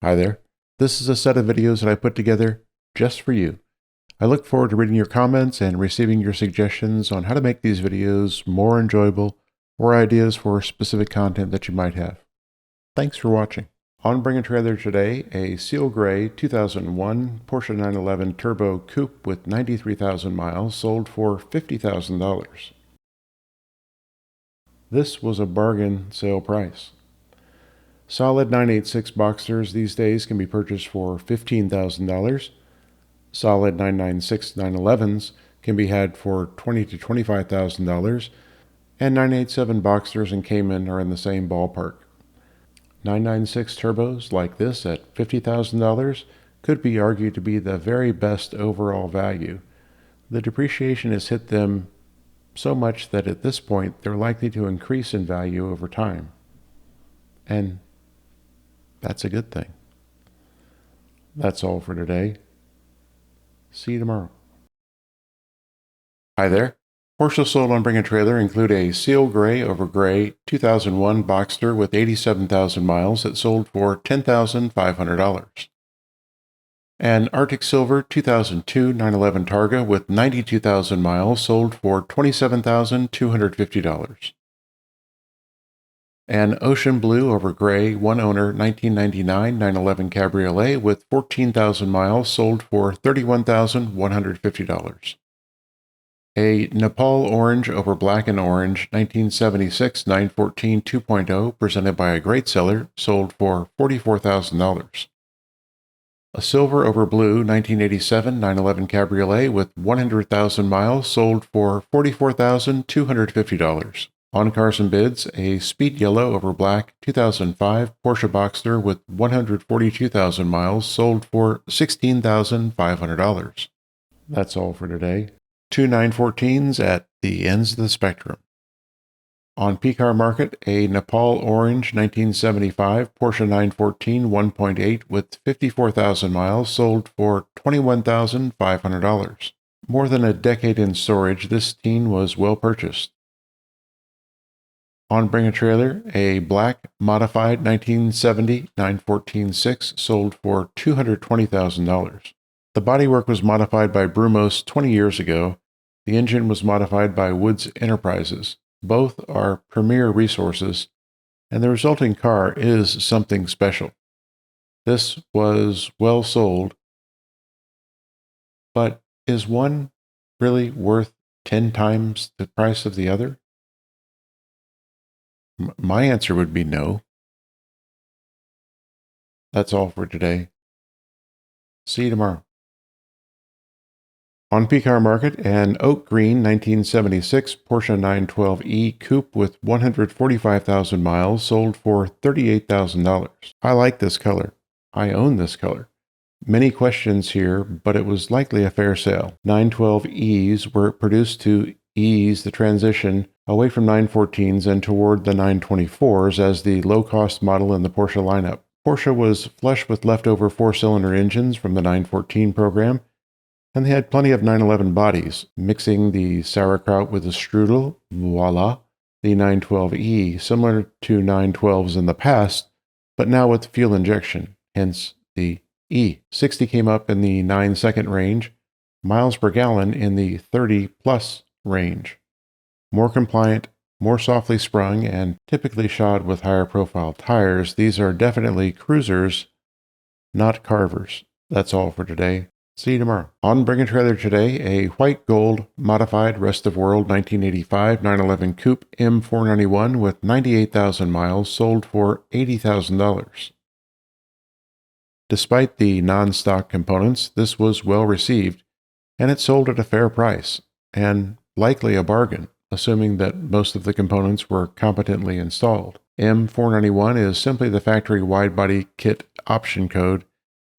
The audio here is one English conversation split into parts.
Hi there. This is a set of videos that I put together just for you. I look forward to reading your comments and receiving your suggestions on how to make these videos more enjoyable or ideas for specific content that you might have. Thanks for watching. On Bring a Trailer today, a Seal Gray 2001 Porsche 911 Turbo Coupe with 93,000 miles sold for $50,000. This was a bargain sale price. Solid 986 Boxsters these days can be purchased for $15,000. Solid 996 911s can be had for $20,000 to $25,000, and 987 Boxsters and Cayman are in the same ballpark. 996 turbos like this at $50,000 could be argued to be the very best overall value. The depreciation has hit them so much that at this point they're likely to increase in value over time. And that's a good thing. That's all for today. See you tomorrow. Hi there. Porsche sold on Bring a Trailer include a Seal Gray over Gray 2001 Boxster with 87,000 miles that sold for $10,500. An Arctic Silver 2002 911 Targa with 92,000 miles sold for $27,250. An Ocean Blue over Gray, one owner 1999 911 Cabriolet with 14,000 miles sold for $31,150. A Nepal Orange over Black and Orange 1976 914 2.0 presented by a great seller sold for $44,000. A Silver over Blue 1987 911 Cabriolet with 100,000 miles sold for $44,250. On Cars and Bids, a Speed Yellow over Black 2005 Porsche Boxster with 142,000 miles sold for $16,500. That's all for today. Two 914s at the ends of the spectrum. On P-Car Market, a Nepal Orange 1975 Porsche 914 1.8 with 54,000 miles sold for $21,500. More than a decade in storage, this teen was well purchased. On Bring a Trailer, a black modified 1970 914-6 sold for $220,000. The bodywork was modified by Brumos 20 years ago. The engine was modified by Woods Enterprises. Both are premier resources, and the resulting car is something special. This was well sold, but is one really worth 10 times the price of the other? My answer would be no. That's all for today. See you tomorrow. On P-Car Market, an Oak Green 1976 Porsche 912e Coupe with 145,000 miles sold for $38,000. I like this color. I own this color. Many questions here, but it was likely a fair sale. 912es were produced to ease the transition away from 914s and toward the 924s as the low-cost model in the Porsche lineup. Porsche was flush with leftover four-cylinder engines from the 914 program, and they had plenty of 911 bodies. Mixing the sauerkraut with the strudel, voila, the 912e, similar to 912s in the past, but now with fuel injection, hence the E. 60 came up in the 9-second range, miles per gallon in the 30-plus range. More compliant, more softly sprung, and typically shod with higher profile tires, these are definitely cruisers, not carvers. That's all for today. See you tomorrow. On Bring a Trailer today, a white gold modified Rest of World 1985 911 Coupe M491 with 98,000 miles sold for $80,000. Despite the non-stock components, this was well received, and it sold at a fair price, and likely a bargain, assuming that most of the components were competently installed. M491 is simply the factory wide-body kit option code,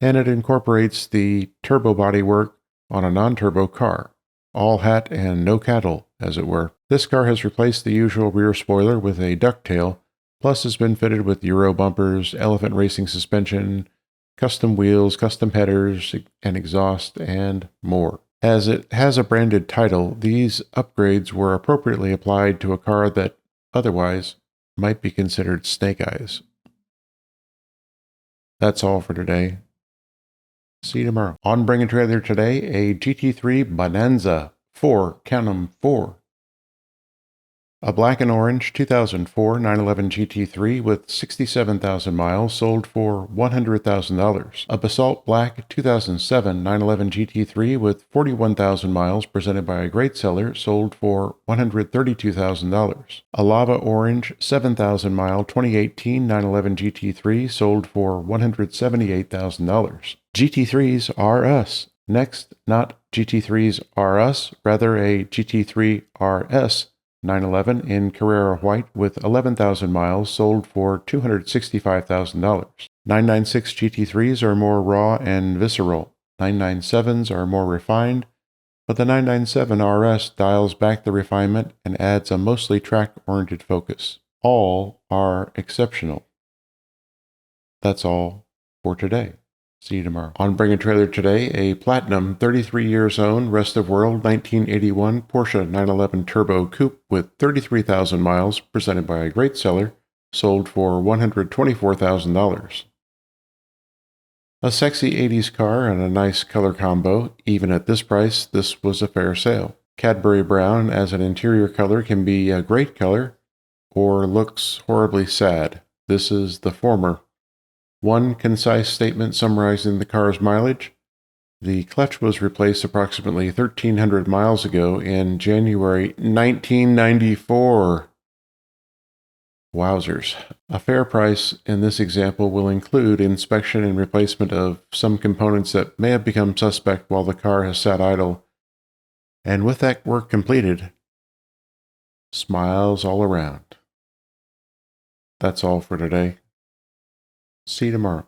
and it incorporates the turbo bodywork on a non-turbo car. All hat and no cattle, as it were. This car has replaced the usual rear spoiler with a ducktail, plus has been fitted with Euro bumpers, elephant racing suspension, custom wheels, custom headers, and exhaust, and more. As it has a branded title, these upgrades were appropriately applied to a car that otherwise might be considered snake eyes. That's all for today. See you tomorrow. On Bring a Trailer today, a GT3 Bonanza 4, count 'em, 4. A black and orange 2004 911 GT3 with 67,000 miles sold for $100,000. A basalt black 2007 911 GT3 with 41,000 miles presented by a great seller sold for $132,000. A lava orange 7,000 mile 2018 911 GT3 sold for $178,000. GT3s are us. Next, not GT3s are us, rather a GT3 RS 911 in Carrera White with 11,000 miles sold for $265,000. 996 GT3s are more raw and visceral. 997s are more refined, but the 997 RS dials back the refinement and adds a mostly track-oriented focus. All are exceptional. That's all for today. See you tomorrow. On Bring a Trailer today, a Platinum 33 years owned Rest of World 1981 Porsche 911 Turbo Coupe with 33,000 miles presented by a great seller, sold for $124,000. A sexy 80s car and a nice color combo. Even at this price, this was a fair sale. Cadbury brown as an interior color can be a great color or looks horribly sad. This is the former. One concise statement summarizing the car's mileage. The clutch was replaced approximately 1,300 miles ago in January 1994. Wowzers. A fair price in this example will include inspection and replacement of some components that may have become suspect while the car has sat idle. And with that work completed, smiles all around. That's all for today. See you tomorrow.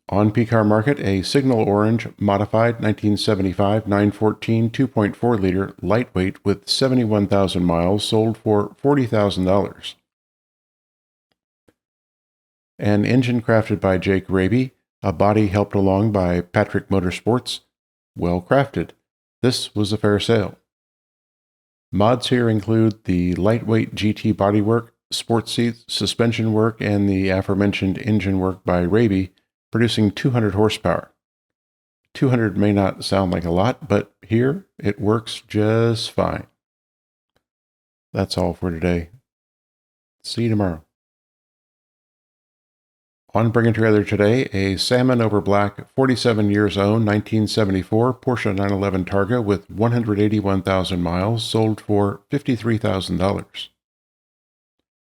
On P-Car Market, a Signal Orange modified 1975 914 2.4 liter lightweight with 71,000 miles sold for $40,000. An engine crafted by Jake Raby, a body helped along by Patrick Motorsports. Well crafted. This was a fair sale. Mods here include the lightweight GT bodywork, sports seats, suspension work, and the aforementioned engine work by Raby, producing 200 horsepower. 200 may not sound like a lot, but here it works just fine. That's all for today. See you tomorrow. On Bring a Trailer today, a salmon over black 47 years owned 1974 Porsche 911 Targa with 181,000 miles sold for $53,000.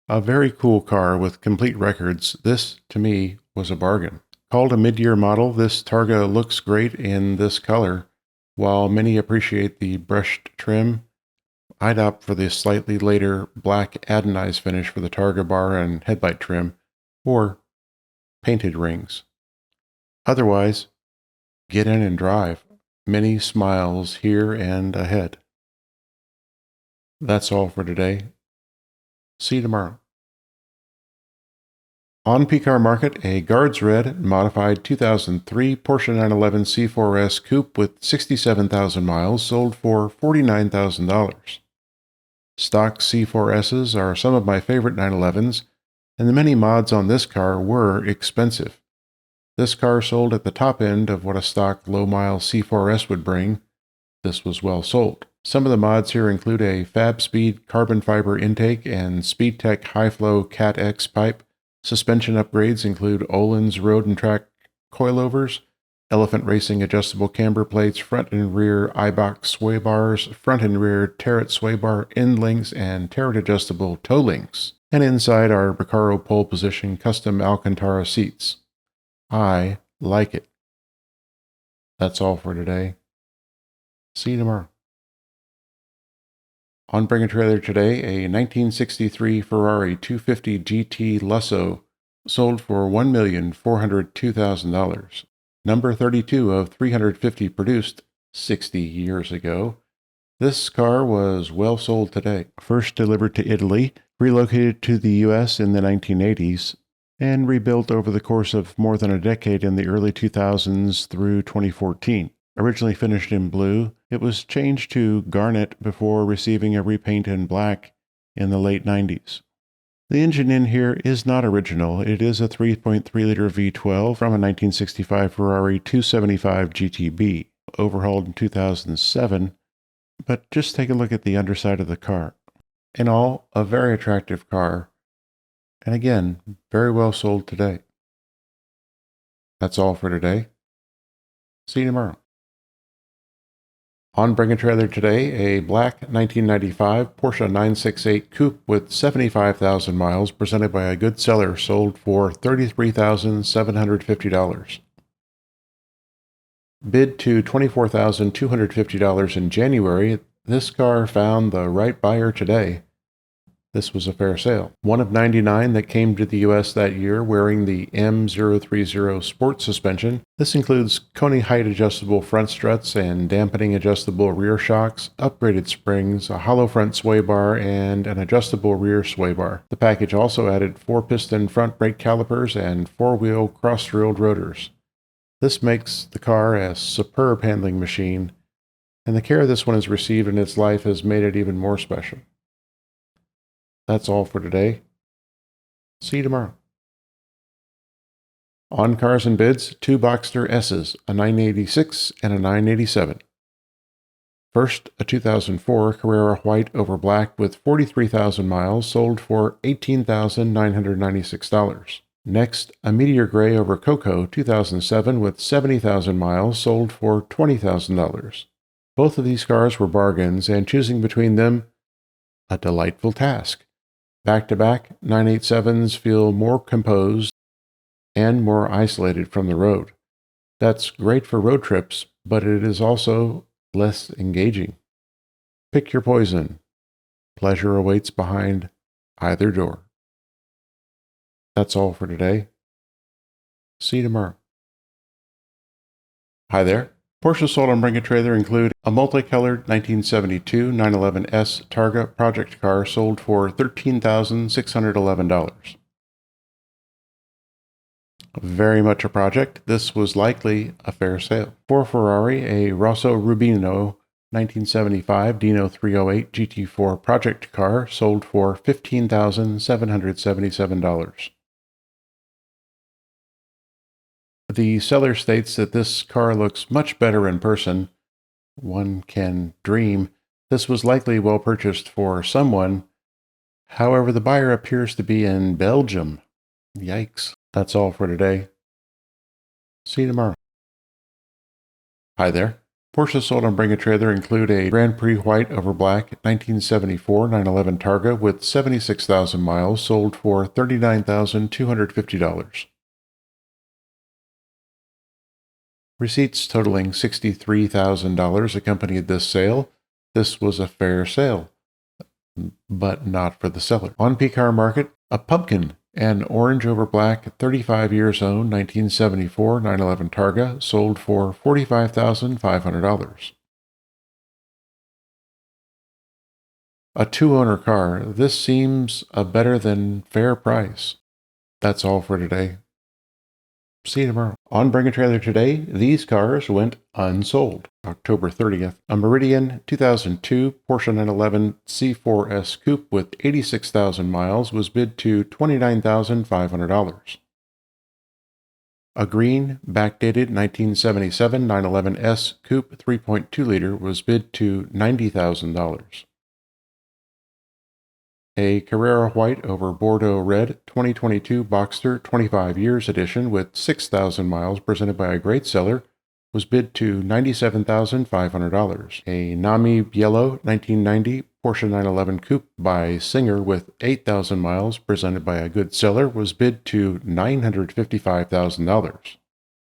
A very cool car with complete records. This, to me, was a bargain. Called a mid-year model, this Targa looks great in this color. While many appreciate the brushed trim, I'd opt for the slightly later black anodized finish for the Targa bar and headlight trim, or painted rings. Otherwise, get in and drive. Many smiles here and ahead. That's all for today. See you tomorrow. On P-Car Market, a Guards Red modified 2003 Porsche 911 C4S Coupe with 67,000 miles sold for $49,000. Stock C4Ss are some of my favorite 911s, and the many mods on this car were expensive. This car sold at the top end of what a stock low-mile C4S would bring. This was well sold. Some of the mods here include a Fab Speed carbon fiber intake and SpeedTech high-flow Cat X pipe. Suspension upgrades include Öhlins Road and Track coilovers, Elephant Racing adjustable camber plates, front and rear Eibach sway bars, front and rear Tarot sway bar end links, and Tarot adjustable toe links. And inside are Recaro pole position custom Alcantara seats. I like it. That's all for today. See you tomorrow. On Bring a Trailer today, a 1963 Ferrari 250 GT Lusso sold for $1,402,000. Number 32 of 350 produced 60 years ago. This car was well sold today. First delivered to Italy, relocated to the U.S. in the 1980s, and rebuilt over the course of more than a decade in the early 2000s through 2014. Originally finished in blue, it was changed to garnet before receiving a repaint in black in the late 90s. The engine in here is not original. It is a 3.3-liter V12 from a 1965 Ferrari 275 GTB, overhauled in 2007, but just take a look at the underside of the car. In all, a very attractive car, and again, very well sold today. That's all for today. See you tomorrow. On Bring a Trailer today, a black 1995 Porsche 968 Coupe with 75,000 miles, presented by a good seller, sold for $33,750. Bid to $24,250 in January, this car found the right buyer today. This was a fair sale. One of 99 that came to the U.S. that year wearing the M030 Sport suspension. This includes Kone height adjustable front struts and dampening adjustable rear shocks, upgraded springs, a hollow front sway bar, and an adjustable rear sway bar. The package also added 4-piston front brake calipers and 4-wheel cross-drilled rotors. This makes the car a superb handling machine, and the care this one has received in its life has made it even more special. That's all for today. See you tomorrow. On Cars and Bids, 2 Boxster S's, a 986 and a 987. First, a 2004 Carrera White over Black with 43,000 miles, sold for $18,996. Next, a Meteor Gray over Cocoa 2007 with 70,000 miles, sold for $20,000. Both of these cars were bargains, and choosing between them, a delightful task. Back-to-back 987s feel more composed and more isolated from the road. That's great for road trips, but it is also less engaging. Pick your poison. Pleasure awaits behind either door. That's all for today. See you tomorrow. Hi there. Porsche sold on Bring a Trailer include a multicolored 1972 911S Targa project car sold for $13,611. Very much a project. This was likely a fair sale. For Ferrari, a Rosso Rubino 1975 Dino 308 GT4 project car sold for $15,777. The seller states that this car looks much better in person. One can dream. This was likely well purchased for someone. However, the buyer appears to be in Belgium. Yikes. That's all for today. See you tomorrow. Hi there. Porsche sold on Bring a Trailer include a Grand Prix White over Black 1974 911 Targa with 76,000 miles, sold for $39,250. Receipts totaling $63,000 accompanied this sale. This was a fair sale, but not for the seller. On P-Car Market, a Pumpkin and Orange over Black 35 years owned 1974 911 Targa sold for $45,500. A 2-owner car. This seems a better than fair price. That's all for today. See you tomorrow. On Bring a Trailer today, these cars went unsold. October 30th, a Meridian 2002 Porsche 911 C4S Coupe with 86,000 miles was bid to $29,500. A green, backdated 1977 911S Coupe 3.2-liter was bid to $90,000. A Carrera White over Bordeaux Red 2022 Boxster 25 Years Edition with 6,000 miles presented by a great seller was bid to $97,500. A Nami Yellow 1990 Porsche 911 Coupe by Singer with 8,000 miles presented by a good seller was bid to $955,000.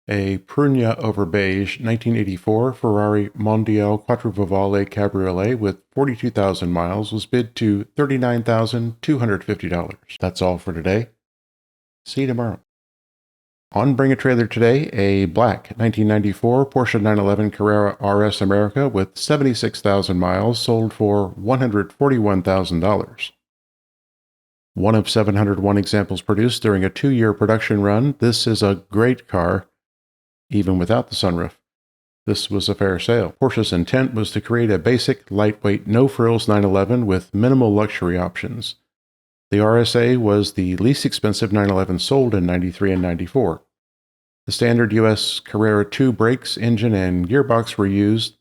A Prugna over Beige 1984 Ferrari Mondial Quattrovovale Cabriolet with 42,000 miles was bid to $39,250. That's all for today. See you tomorrow. On Bring a Trailer today, a black 1994 Porsche 911 Carrera RS America with 76,000 miles sold for $141,000. One of 701 examples produced during a 2-year production run, this is a great car, even without the sunroof. This was a fair sale. Porsche's intent was to create a basic, lightweight, no-frills 911 with minimal luxury options. The RSA was the least expensive 911 sold in 93 and 94. The standard US Carrera 2 brakes, engine, and gearbox were used,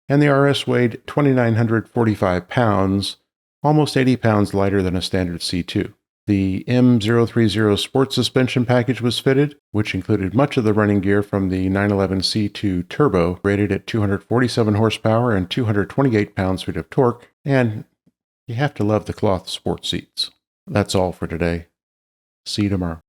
and the RS weighed 2,945 pounds, almost 80 pounds lighter than a standard C2. The M030 Sport suspension package was fitted, which included much of the running gear from the 911 C2 Turbo, rated at 247 horsepower and 228 pounds-feet of torque, and you have to love the cloth sport seats. That's all for today. See you tomorrow.